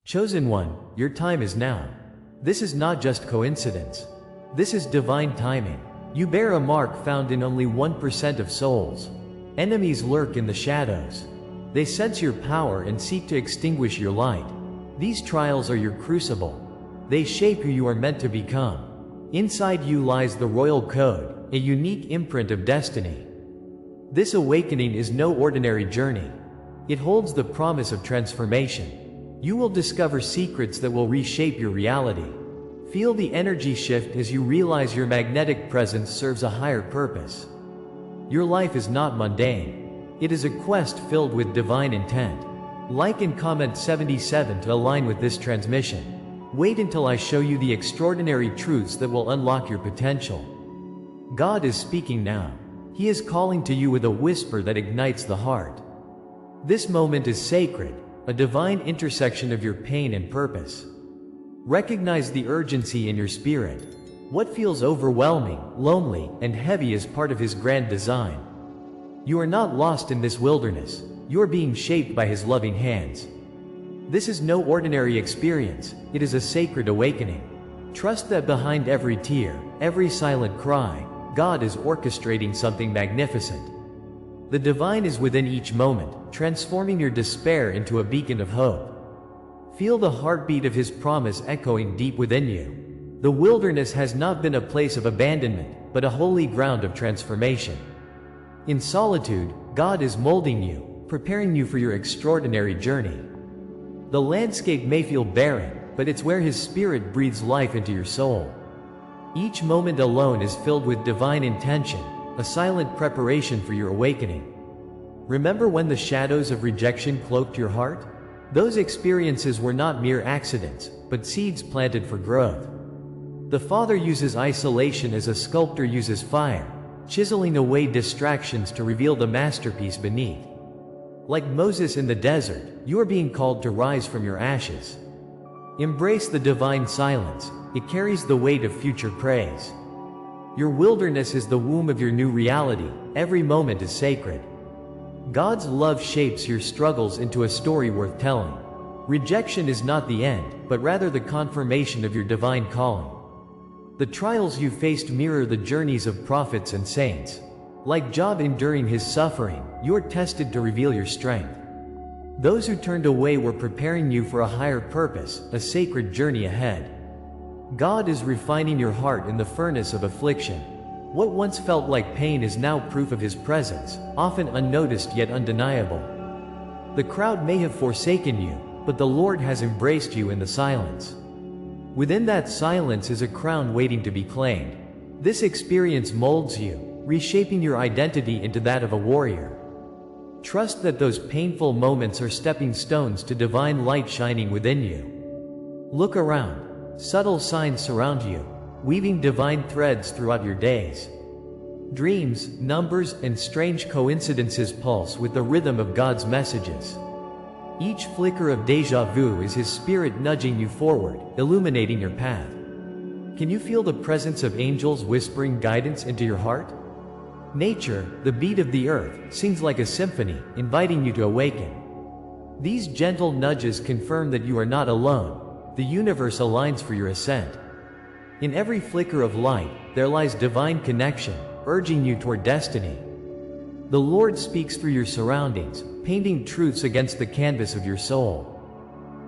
Chosen one, your time is now. This is not just coincidence. This is divine timing. You bear a mark found in only 1% of souls. Enemies lurk in the shadows. They sense your power and seek to extinguish your light. These trials are your crucible. They shape who you are meant to become. Inside you lies the royal code, a unique imprint of destiny. This awakening is no ordinary journey. It holds the promise of transformation. You will discover secrets that will reshape your reality. Feel the energy shift as you realize your magnetic presence serves a higher purpose. Your life is not mundane. It is a quest filled with divine intent. Like and comment 77 to align with this transmission. Wait until I show you the extraordinary truths that will unlock your potential. God is speaking now. He is calling to you with a whisper that ignites the heart. This moment is sacred, a divine intersection of your pain and purpose. Recognize the urgency in your spirit. What feels overwhelming, lonely, and heavy is part of His grand design. You are not lost in this wilderness. You are being shaped by His loving hands. This is no ordinary experience. It is a sacred awakening. Trust that behind every tear, every silent cry, God is orchestrating something magnificent. The divine is within each moment, transforming your despair into a beacon of hope. Feel the heartbeat of His promise echoing deep within you. The wilderness has not been a place of abandonment, but a holy ground of transformation. In solitude, God is molding you, preparing you for your extraordinary journey. The landscape may feel barren, but it's where His Spirit breathes life into your soul. Each moment alone is filled with divine intention, a silent preparation for your awakening. Remember when the shadows of rejection cloaked your heart? Those experiences were not mere accidents, but seeds planted for growth. The Father uses isolation as a sculptor uses fire, chiseling away distractions to reveal the masterpiece beneath. Like Moses in the desert, you are being called to rise from your ashes. Embrace the divine silence. It carries the weight of future praise. Your wilderness is the womb of your new reality. Every moment is sacred. God's love shapes your struggles into a story worth telling. Rejection is not the end, but rather the confirmation of your divine calling. The trials you faced mirror the journeys of prophets and saints. Like Job enduring his suffering, you are tested to reveal your strength. Those who turned away were preparing you for a higher purpose, a sacred journey ahead. God is refining your heart in the furnace of affliction. What once felt like pain is now proof of His presence, often unnoticed yet undeniable. The crowd may have forsaken you, but the Lord has embraced you in the silence. Within that silence is a crown waiting to be claimed. This experience molds you, reshaping your identity into that of a warrior. Trust that those painful moments are stepping stones to divine light shining within you. Look around. Subtle signs surround you, weaving divine threads throughout your days. Dreams, numbers, and strange coincidences pulse with the rhythm of God's messages. Each flicker of déjà vu is His Spirit nudging you forward, illuminating your path. Can you feel the presence of angels whispering guidance into your heart? Nature, the beat of the earth, sings like a symphony, inviting you to awaken. These gentle nudges confirm that you are not alone. The universe aligns for your ascent. In every flicker of light, there lies divine connection, urging you toward destiny. The Lord speaks through your surroundings, painting truths against the canvas of your soul.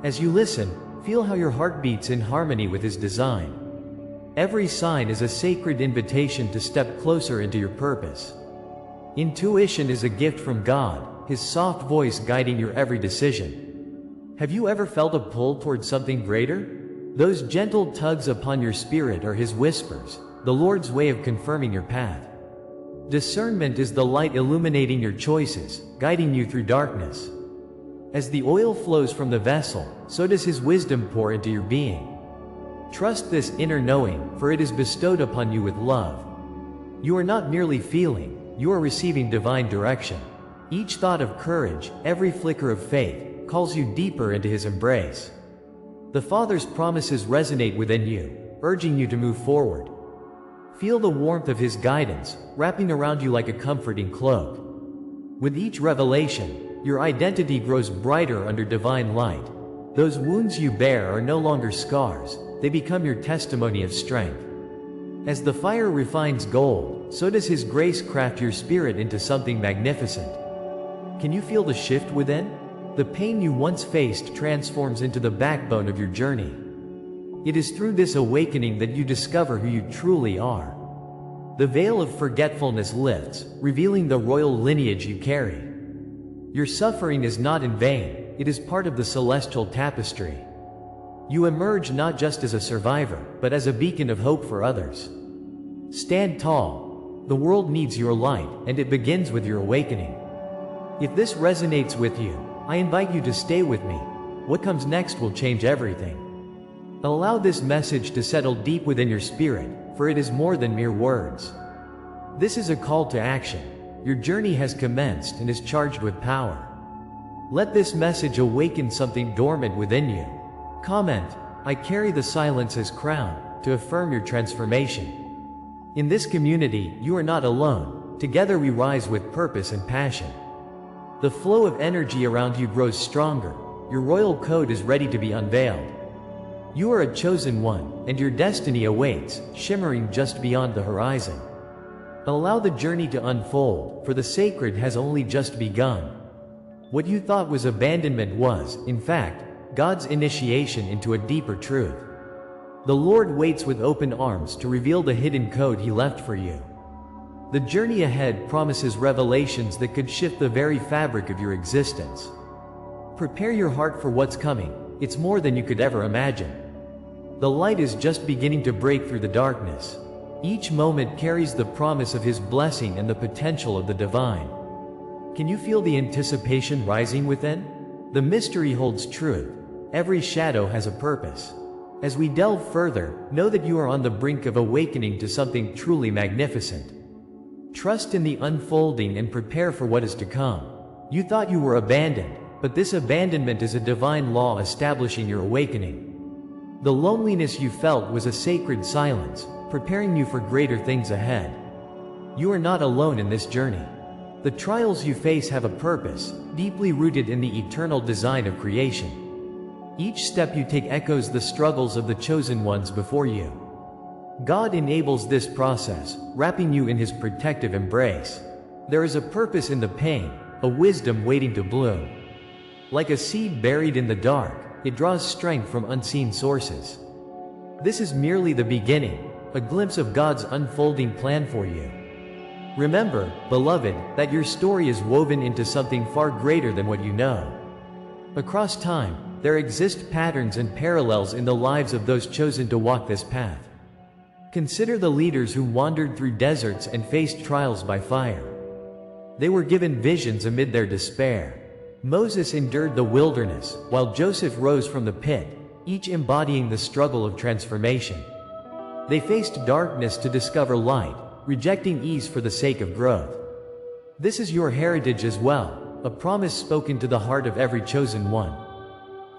As you listen, feel how your heart beats in harmony with His design. Every sign is a sacred invitation to step closer into your purpose. Intuition is a gift from God, His soft voice guiding your every decision. Have you ever felt a pull toward something greater? Those gentle tugs upon your spirit are His whispers, the Lord's way of confirming your path. Discernment is the light illuminating your choices, guiding you through darkness. As the oil flows from the vessel, so does His wisdom pour into your being. Trust this inner knowing, for it is bestowed upon you with love. You are not merely feeling, you are receiving divine direction. Each thought of courage, every flicker of faith, calls you deeper into His embrace. The Father's promises resonate within you, urging you to move forward. Feel the warmth of His guidance, wrapping around you like a comforting cloak. With each revelation, your identity grows brighter under divine light. Those wounds you bear are no longer scars, they become your testimony of strength. As the fire refines gold, so does His grace craft your spirit into something magnificent. Can you feel the shift within? The pain you once faced transforms into the backbone of your journey. It is through this awakening that you discover who you truly are. The veil of forgetfulness lifts, revealing the royal lineage you carry. Your suffering is not in vain, it is part of the celestial tapestry. You emerge not just as a survivor, but as a beacon of hope for others. Stand tall. The world needs your light, and it begins with your awakening. If this resonates with you, I invite you to stay with me. What comes next will change everything. Allow this message to settle deep within your spirit, for it is more than mere words. This is a call to action. Your journey has commenced and is charged with power. Let this message awaken something dormant within you. Comment, "I carry the silence as crown," to affirm your transformation. In this community, you are not alone. Together we rise with purpose and passion. The flow of energy around you grows stronger. Your royal code is ready to be unveiled. You are a chosen one, and your destiny awaits, shimmering just beyond the horizon. Allow the journey to unfold, for the sacred has only just begun. What you thought was abandonment was, in fact, God's initiation into a deeper truth. The Lord waits with open arms to reveal the hidden code He left for you. The journey ahead promises revelations that could shift the very fabric of your existence. Prepare your heart for what's coming. It's more than you could ever imagine. The light is just beginning to break through the darkness. Each moment carries the promise of His blessing and the potential of the divine. Can you feel the anticipation rising within? The mystery holds truth. Every shadow has a purpose. As we delve further, know that you are on the brink of awakening to something truly magnificent. Trust in the unfolding and prepare for what is to come. You thought you were abandoned, but this abandonment is a divine law establishing your awakening. The loneliness you felt was a sacred silence, preparing you for greater things ahead. You are not alone in this journey. The trials you face have a purpose, deeply rooted in the eternal design of creation. Each step you take echoes the struggles of the chosen ones before you. God enables this process, wrapping you in His protective embrace. There is a purpose in the pain, a wisdom waiting to bloom. Like a seed buried in the dark, it draws strength from unseen sources. This is merely the beginning, a glimpse of God's unfolding plan for you. Remember, beloved, that your story is woven into something far greater than what you know. Across time, there exist patterns and parallels in the lives of those chosen to walk this path. Consider the leaders who wandered through deserts and faced trials by fire. They were given visions amid their despair. Moses endured the wilderness, while Joseph rose from the pit, each embodying the struggle of transformation. They faced darkness to discover light, rejecting ease for the sake of growth. This is your heritage as well, a promise spoken to the heart of every chosen one.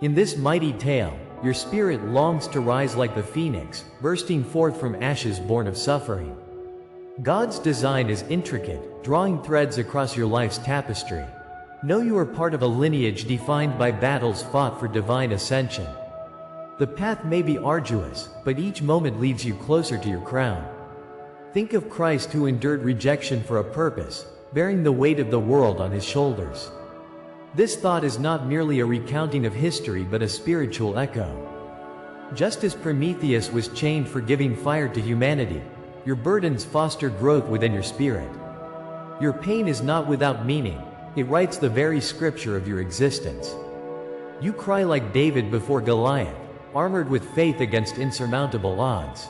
In this mighty tale, your spirit longs to rise like the phoenix, bursting forth from ashes born of suffering. God's design is intricate, drawing threads across your life's tapestry. Know you are part of a lineage defined by battles fought for divine ascension. The path may be arduous, but each moment leads you closer to your crown. Think of Christ who endured rejection for a purpose, bearing the weight of the world on His shoulders. This thought is not merely a recounting of history but a spiritual echo. Just as Prometheus was chained for giving fire to humanity, your burdens foster growth within your spirit. Your pain is not without meaning, it writes the very scripture of your existence. You cry like David before Goliath, armored with faith against insurmountable odds.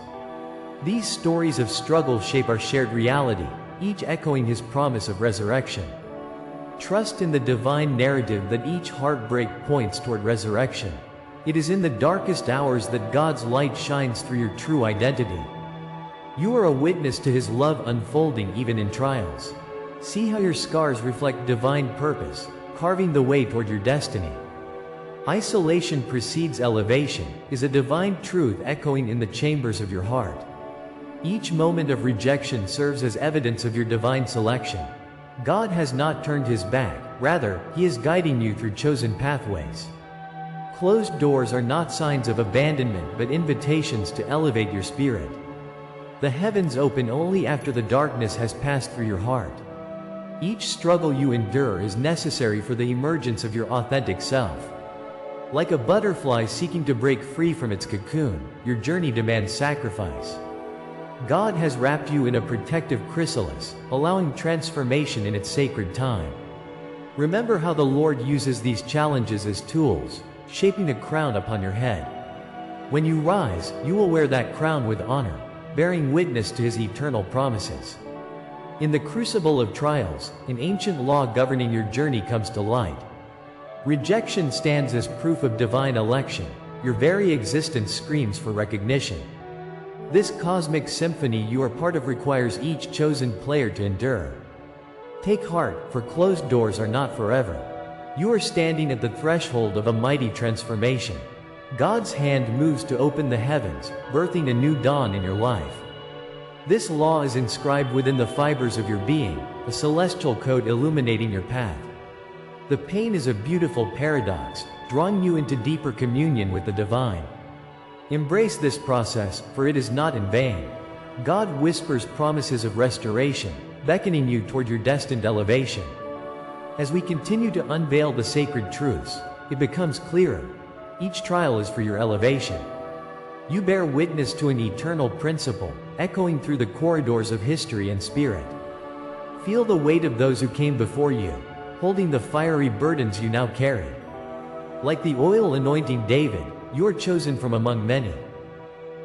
These stories of struggle shape our shared reality, each echoing His promise of resurrection. Trust in the divine narrative that each heartbreak points toward resurrection. It is in the darkest hours that God's light shines through your true identity. You are a witness to His love unfolding even in trials. See how your scars reflect divine purpose, carving the way toward your destiny. Isolation precedes elevation, is a divine truth echoing in the chambers of your heart. Each moment of rejection serves as evidence of your divine selection. God has not turned His back, rather, He is guiding you through chosen pathways. Closed doors are not signs of abandonment but invitations to elevate your spirit. The heavens open only after the darkness has passed through your heart. Each struggle you endure is necessary for the emergence of your authentic self. Like a butterfly seeking to break free from its cocoon, your journey demands sacrifice. God has wrapped you in a protective chrysalis, allowing transformation in its sacred time. Remember how the Lord uses these challenges as tools, shaping a crown upon your head. When you rise, you will wear that crown with honor, bearing witness to His eternal promises. In the crucible of trials, an ancient law governing your journey comes to light. Rejection stands as proof of divine election. Your very existence screams for recognition. This cosmic symphony you are part of requires each chosen player to endure. Take heart, for closed doors are not forever. You are standing at the threshold of a mighty transformation. God's hand moves to open the heavens, birthing a new dawn in your life. This law is inscribed within the fibers of your being, a celestial code illuminating your path. The pain is a beautiful paradox, drawing you into deeper communion with the divine. Embrace this process, for it is not in vain. God whispers promises of restoration, beckoning you toward your destined elevation. As we continue to unveil the sacred truths, it becomes clearer. Each trial is for your elevation. You bear witness to an eternal principle, echoing through the corridors of history and spirit. Feel the weight of those who came before you, holding the fiery burdens you now carry. Like the oil anointing David, you are chosen from among many.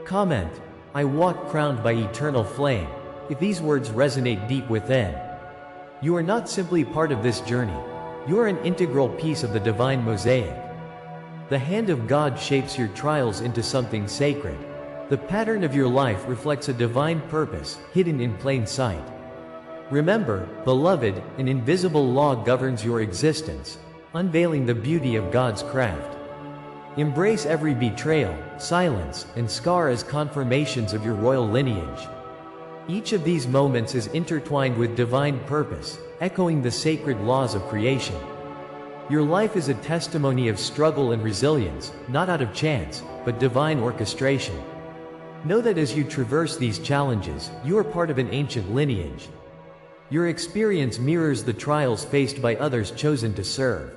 Comment, "I walk crowned by eternal flame," if these words resonate deep within. You are not simply part of this journey. You are an integral piece of the divine mosaic. The hand of God shapes your trials into something sacred. The pattern of your life reflects a divine purpose, hidden in plain sight. Remember, beloved, an invisible law governs your existence, unveiling the beauty of God's craft. Embrace every betrayal, silence, and scar as confirmations of your royal lineage. Each of these moments is intertwined with divine purpose, echoing the sacred laws of creation. Your life is a testimony of struggle and resilience, not out of chance, but divine orchestration. Know that as you traverse these challenges, you are part of an ancient lineage. Your experience mirrors the trials faced by others chosen to serve.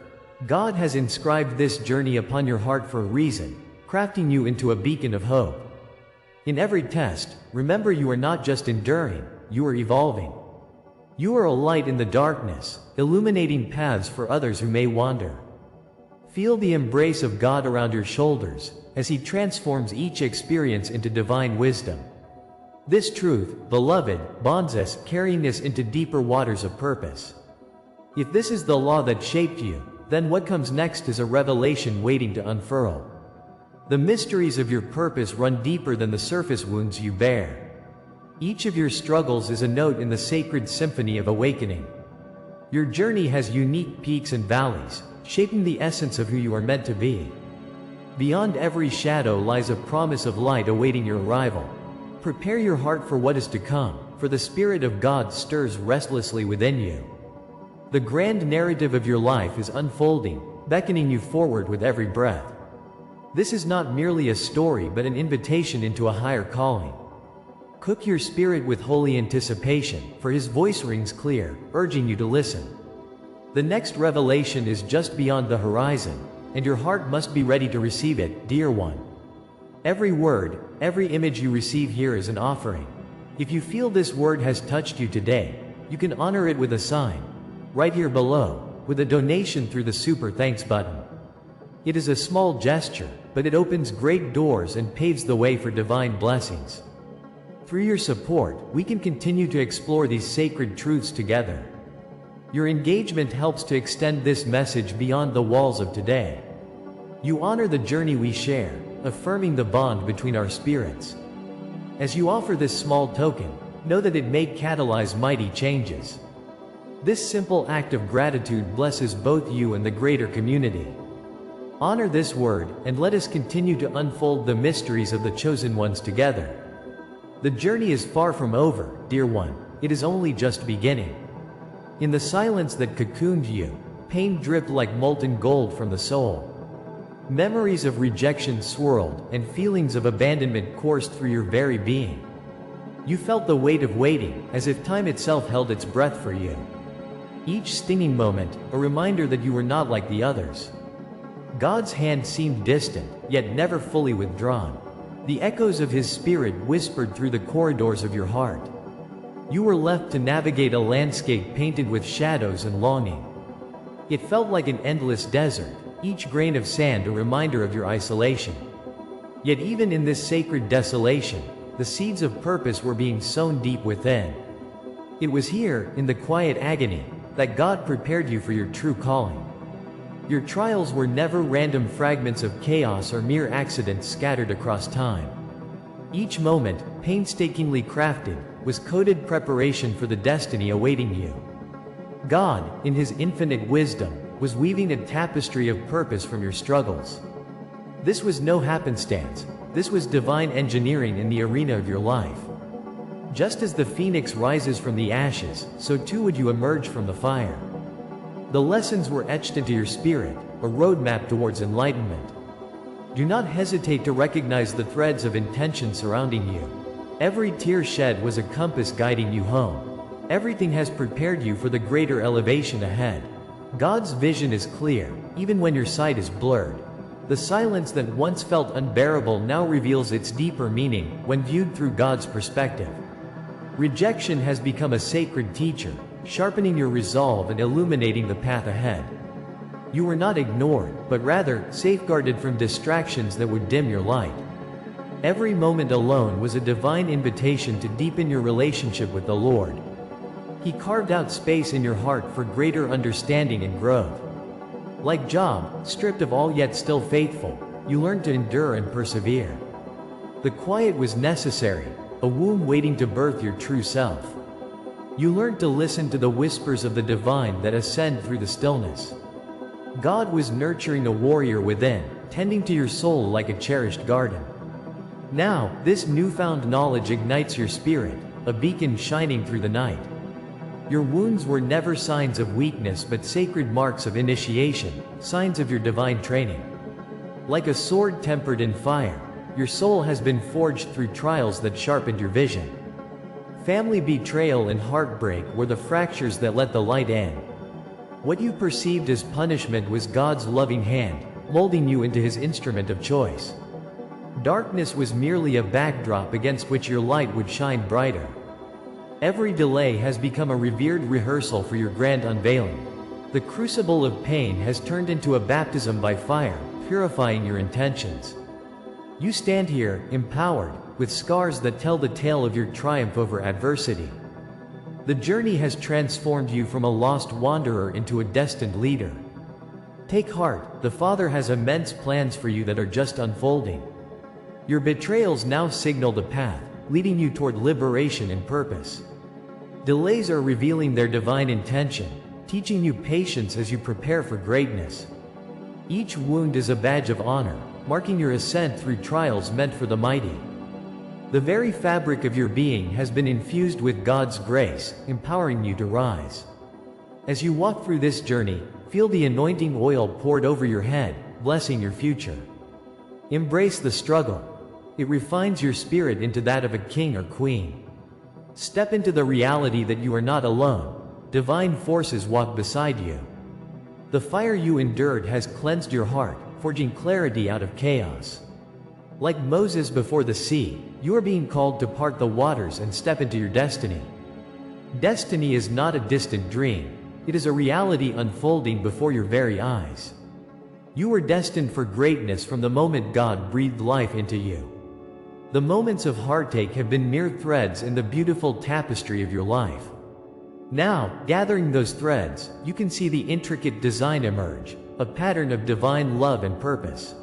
God has inscribed this journey upon your heart for a reason, crafting you into a beacon of hope. In every test, remember you are not just enduring, you are evolving. You are a light in the darkness, illuminating paths for others who may wander. Feel the embrace of God around your shoulders, as He transforms each experience into divine wisdom. This truth, beloved, bonds us, carrying us into deeper waters of purpose. If this is the law that shaped you, then what comes next is a revelation waiting to unfurl. The mysteries of your purpose run deeper than the surface wounds you bear. Each of your struggles is a note in the sacred symphony of awakening. Your journey has unique peaks and valleys, shaping the essence of who you are meant to be. Beyond every shadow lies a promise of light awaiting your arrival. Prepare your heart for what is to come, for the Spirit of God stirs restlessly within you. The grand narrative of your life is unfolding, beckoning you forward with every breath. This is not merely a story but an invitation into a higher calling. Cook your spirit with holy anticipation, for His voice rings clear, urging you to listen. The next revelation is just beyond the horizon, and your heart must be ready to receive it, dear one. Every word, every image you receive here is an offering. If you feel this word has touched you today, you can honor it with a sign, right here below, with a donation through the Super Thanks button. It is a small gesture, but it opens great doors and paves the way for divine blessings. Through your support, we can continue to explore these sacred truths together. Your engagement helps to extend this message beyond the walls of today. You honor the journey we share, affirming the bond between our spirits. As you offer this small token, know that it may catalyze mighty changes. This simple act of gratitude blesses both you and the greater community. Honor this word, and let us continue to unfold the mysteries of the chosen ones together. The journey is far from over, dear one. It is only just beginning. In the silence that cocooned you, pain dripped like molten gold from the soul. Memories of rejection swirled, and feelings of abandonment coursed through your very being. You felt the weight of waiting, as if time itself held its breath for you. Each stinging moment, a reminder that you were not like the others. God's hand seemed distant, yet never fully withdrawn. The echoes of His Spirit whispered through the corridors of your heart. You were left to navigate a landscape painted with shadows and longing. It felt like an endless desert, each grain of sand a reminder of your isolation. Yet even in this sacred desolation, the seeds of purpose were being sown deep within. It was here, in the quiet agony, that God prepared you for your true calling. Your trials were never random fragments of chaos or mere accidents scattered across time. Each moment, painstakingly crafted, was coded preparation for the destiny awaiting you. God, in His infinite wisdom, was weaving a tapestry of purpose from your struggles. This was no happenstance. This was divine engineering in the arena of your life. Just as the phoenix rises from the ashes, so too would you emerge from the fire. The lessons were etched into your spirit, a roadmap towards enlightenment. Do not hesitate to recognize the threads of intention surrounding you. Every tear shed was a compass guiding you home. Everything has prepared you for the greater elevation ahead. God's vision is clear, even when your sight is blurred. The silence that once felt unbearable now reveals its deeper meaning when viewed through God's perspective. Rejection has become a sacred teacher, sharpening your resolve and illuminating the path ahead. You were not ignored, but rather safeguarded from distractions that would dim your light. Every moment alone was a divine invitation to deepen your relationship with the Lord. He carved out space in your heart for greater understanding and growth. Like Job, stripped of all yet still faithful, you learned to endure and persevere. The quiet was necessary, a womb waiting to birth your true self. You learned to listen to the whispers of the divine that ascend through the stillness. God was nurturing a warrior within, tending to your soul like a cherished garden. Now, this newfound knowledge ignites your spirit, a beacon shining through the night. Your wounds were never signs of weakness but sacred marks of initiation, signs of your divine training. Like a sword tempered in fire, your soul has been forged through trials that sharpened your vision. Family betrayal and heartbreak were the fractures that let the light in. What you perceived as punishment was God's loving hand, molding you into His instrument of choice. Darkness was merely a backdrop against which your light would shine brighter. Every delay has become a revered rehearsal for your grand unveiling. The crucible of pain has turned into a baptism by fire, purifying your intentions. You stand here, empowered, with scars that tell the tale of your triumph over adversity. The journey has transformed you from a lost wanderer into a destined leader. Take heart, the Father has immense plans for you that are just unfolding. Your betrayals now signal the path, leading you toward liberation and purpose. Delays are revealing their divine intention, teaching you patience as you prepare for greatness. Each wound is a badge of honor, marking your ascent through trials meant for the mighty. The very fabric of your being has been infused with God's grace, empowering you to rise. As you walk through this journey, feel the anointing oil poured over your head, blessing your future. Embrace the struggle. It refines your spirit into that of a king or queen. Step into the reality that you are not alone. Divine forces walk beside you. The fire you endured has cleansed your heart, forging clarity out of chaos. Like Moses before the sea, you are being called to part the waters and step into your destiny. Destiny is not a distant dream. It is a reality unfolding before your very eyes. You were destined for greatness from the moment God breathed life into you. The moments of heartache have been mere threads in the beautiful tapestry of your life. Now, gathering those threads, you can see the intricate design emerge, a pattern of divine love and purpose.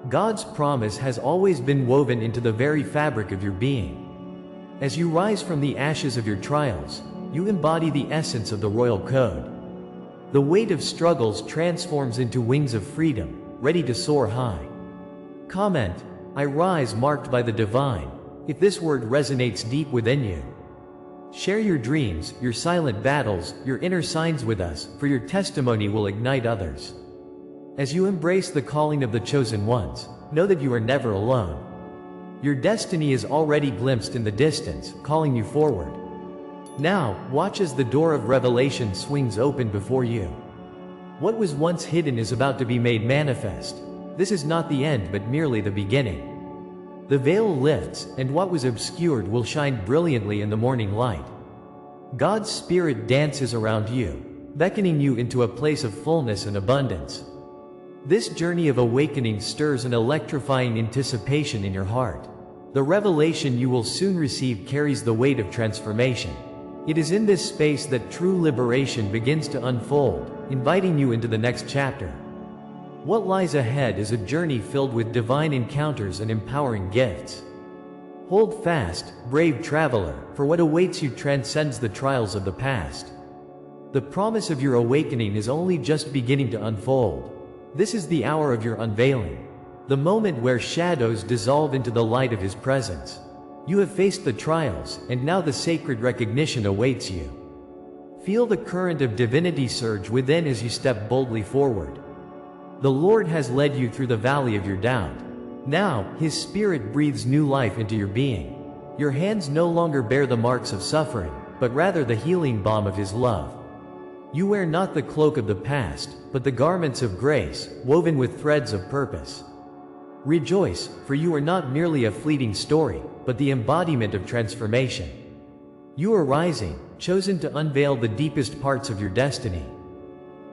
God's promise has always been woven into the very fabric of your being. As you rise from the ashes of your trials, you embody the essence of the royal code. The weight of struggles transforms into wings of freedom, ready to soar high. Comment, I rise marked by the divine, if this word resonates deep within you. Share your dreams, your silent battles, your inner signs with us, for your testimony will ignite others. As you embrace the calling of the chosen ones, know that you are never alone. Your destiny is already glimpsed in the distance, calling you forward. Now, watch as the door of revelation swings open before you. What was once hidden is about to be made manifest. This is not the end but merely the beginning. The veil lifts, and what was obscured will shine brilliantly in the morning light. God's Spirit dances around you, beckoning you into a place of fullness and abundance. This journey of awakening stirs an electrifying anticipation in your heart. The revelation you will soon receive carries the weight of transformation. It is in this space that true liberation begins to unfold, inviting you into the next chapter. What lies ahead is a journey filled with divine encounters and empowering gifts. Hold fast, brave traveler, for what awaits you transcends the trials of the past. The promise of your awakening is only just beginning to unfold. This is the hour of your unveiling, the moment where shadows dissolve into the light of His presence. You have faced the trials, and now the sacred recognition awaits you. Feel the current of divinity surge within as you step boldly forward. The Lord has led you through the valley of your doubt. Now, His Spirit breathes new life into your being. Your hands no longer bear the marks of suffering, but rather the healing balm of His love. You wear not the cloak of the past, but the garments of grace, woven with threads of purpose. Rejoice, for you are not merely a fleeting story, but the embodiment of transformation. You are rising, chosen to unveil the deepest parts of your destiny.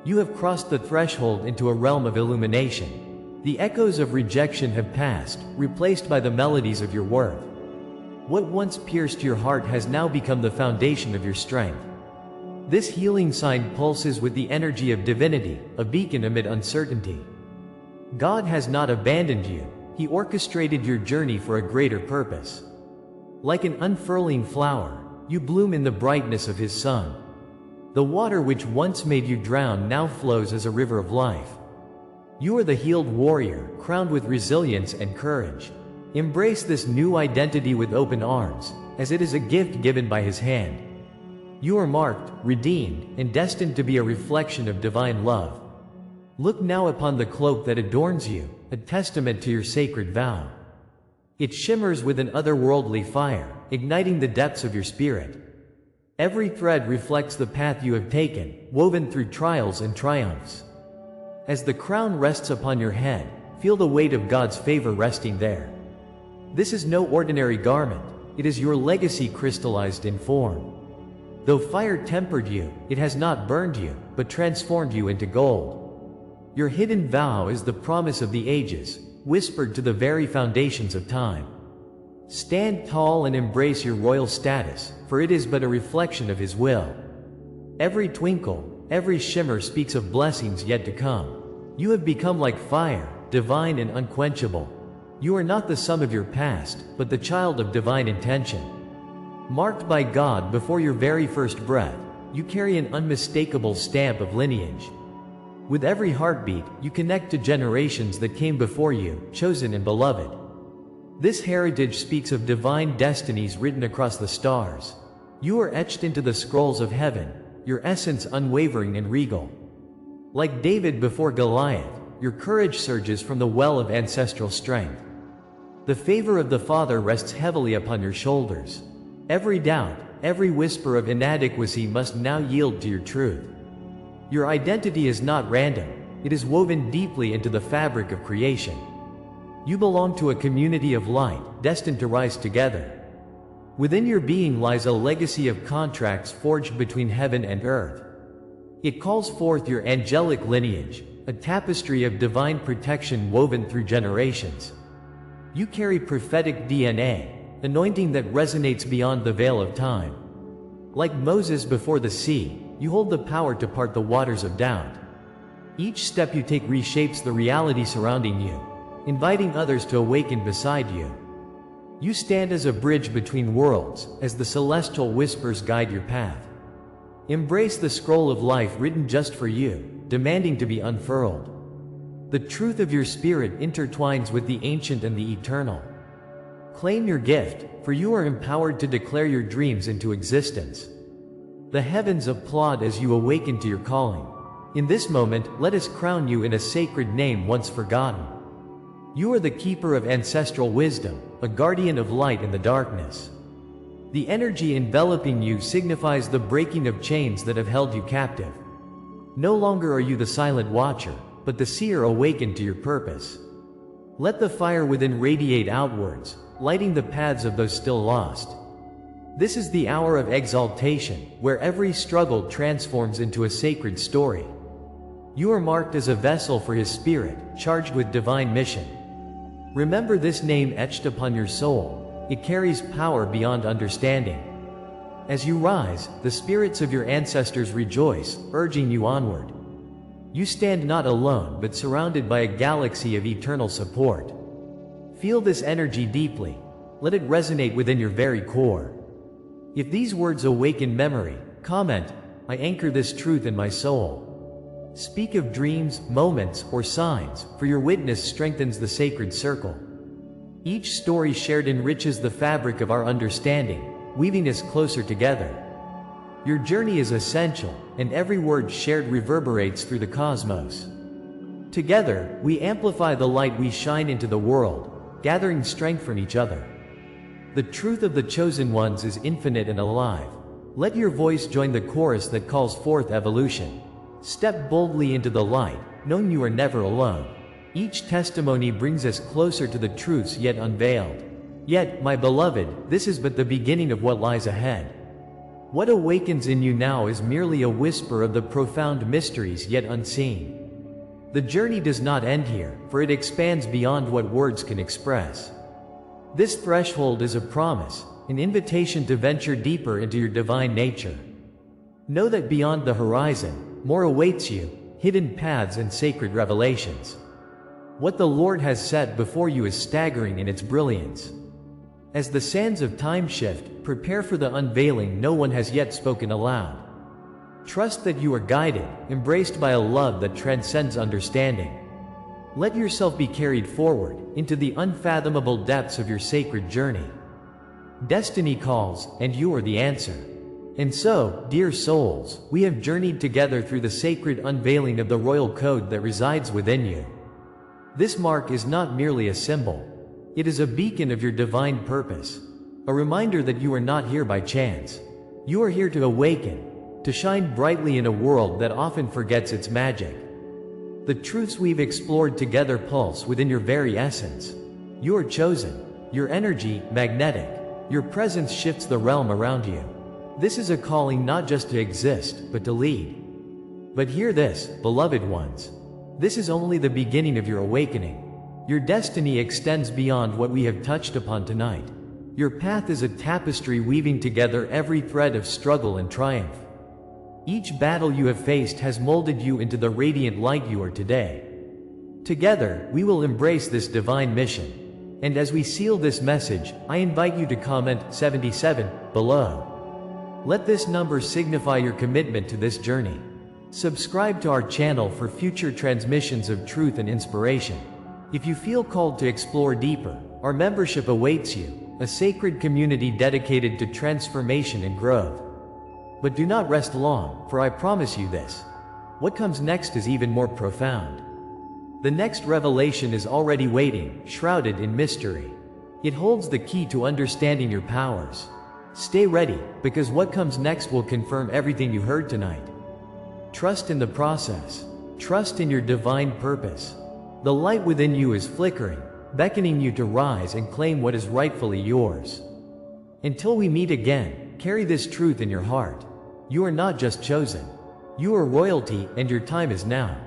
You have crossed the threshold into a realm of illumination. The echoes of rejection have passed, replaced by the melodies of your worth. What once pierced your heart has now become the foundation of your strength. This healing sign pulses with the energy of divinity, a beacon amid uncertainty. God has not abandoned you. He orchestrated your journey for a greater purpose. Like an unfurling flower, you bloom in the brightness of His sun. The water which once made you drown now flows as a river of life. You are the healed warrior, crowned with resilience and courage. Embrace this new identity with open arms, as it is a gift given by His hand. You are marked, redeemed, and destined to be a reflection of divine love. Look now upon the cloak that adorns you, a testament to your sacred vow. It shimmers with an otherworldly fire, igniting the depths of your spirit. Every thread reflects the path you have taken, woven through trials and triumphs. As the crown rests upon your head, feel the weight of God's favor resting there. This is no ordinary garment, it is your legacy crystallized in form. Though fire tempered you, it has not burned you, but transformed you into gold. Your hidden vow is the promise of the ages, whispered to the very foundations of time. Stand tall and embrace your royal status, for it is but a reflection of His will. Every twinkle, every shimmer speaks of blessings yet to come. You have become like fire, divine and unquenchable. You are not the sum of your past, but the child of divine intention. Marked by God before your very first breath, you carry an unmistakable stamp of lineage. With every heartbeat, you connect to generations that came before you, chosen and beloved. This heritage speaks of divine destinies written across the stars. You are etched into the scrolls of heaven, your essence unwavering and regal. Like David before Goliath, your courage surges from the well of ancestral strength. The favor of the Father rests heavily upon your shoulders. Every doubt, every whisper of inadequacy must now yield to your truth. Your identity is not random, it is woven deeply into the fabric of creation. You belong to a community of light, destined to rise together. Within your being lies a legacy of contracts forged between heaven and earth. It calls forth your angelic lineage, a tapestry of divine protection woven through generations. You carry prophetic DNA, anointing that resonates beyond the veil of time. Like Moses before the sea, you hold the power to part the waters of doubt. Each step you take reshapes the reality surrounding you, inviting others to awaken beside you. You stand as a bridge between worlds, as the celestial whispers guide your path. Embrace the scroll of life written just for you, demanding to be unfurled. The truth of your spirit intertwines with the ancient and the eternal. Claim your gift, for you are empowered to declare your dreams into existence. The heavens applaud as you awaken to your calling. In this moment, let us crown you in a sacred name once forgotten. You are the keeper of ancestral wisdom, a guardian of light in the darkness. The energy enveloping you signifies the breaking of chains that have held you captive. No longer are you the silent watcher, but the seer awakened to your purpose. Let the fire within radiate outwards, lighting the paths of those still lost. This is the hour of exaltation, where every struggle transforms into a sacred story. You are marked as a vessel for His Spirit, charged with divine mission. Remember this name etched upon your soul. It carries power beyond understanding. As you rise, the spirits of your ancestors rejoice, urging you onward. You stand not alone but surrounded by a galaxy of eternal support. Feel this energy deeply. Let it resonate within your very core. If these words awaken memory, comment, "I anchor this truth in my soul." Speak of dreams, moments, or signs, for your witness strengthens the sacred circle. Each story shared enriches the fabric of our understanding, weaving us closer together. Your journey is essential, and every word shared reverberates through the cosmos. Together, we amplify the light we shine into the world, gathering strength from each other. The truth of the chosen ones is infinite and alive. Let your voice join the chorus that calls forth evolution. Step boldly into the light, knowing you are never alone. Each testimony brings us closer to the truths yet unveiled. Yet, my beloved, this is but the beginning of what lies ahead. What awakens in you now is merely a whisper of the profound mysteries yet unseen. The journey does not end here, for it expands beyond what words can express. This threshold is a promise, an invitation to venture deeper into your divine nature. Know that beyond the horizon, more awaits you, hidden paths and sacred revelations. What the Lord has set before you is staggering in its brilliance. As the sands of time shift, prepare for the unveiling no one has yet spoken aloud. Trust that you are guided, embraced by a love that transcends understanding. Let yourself be carried forward, into the unfathomable depths of your sacred journey. Destiny calls, and you are the answer. And so, dear souls, we have journeyed together through the sacred unveiling of the royal code that resides within you. This mark is not merely a symbol. It is a beacon of your divine purpose. A reminder that you are not here by chance. You are here to awaken, to shine brightly in a world that often forgets its magic. The truths we've explored together pulse within your very essence. You are chosen. Your energy, magnetic. Your presence shifts the realm around you. This is a calling not just to exist, but to lead. But hear this, beloved ones. This is only the beginning of your awakening. Your destiny extends beyond what we have touched upon tonight. Your path is a tapestry weaving together every thread of struggle and triumph. Each battle you have faced has molded you into the radiant light you are today. Together, we will embrace this divine mission. And as we seal this message, I invite you to comment 77 below. Let this number signify your commitment to this journey. Subscribe to our channel for future transmissions of truth and inspiration. If you feel called to explore deeper, our membership awaits you, a sacred community dedicated to transformation and growth. But do not rest long, for I promise you this. What comes next is even more profound. The next revelation is already waiting, shrouded in mystery. It holds the key to understanding your powers. Stay ready, because what comes next will confirm everything you heard tonight. Trust in the process. Trust in your divine purpose. The light within you is flickering, beckoning you to rise and claim what is rightfully yours. Until we meet again, carry this truth in your heart. You are not just chosen. You are royalty, and your time is now.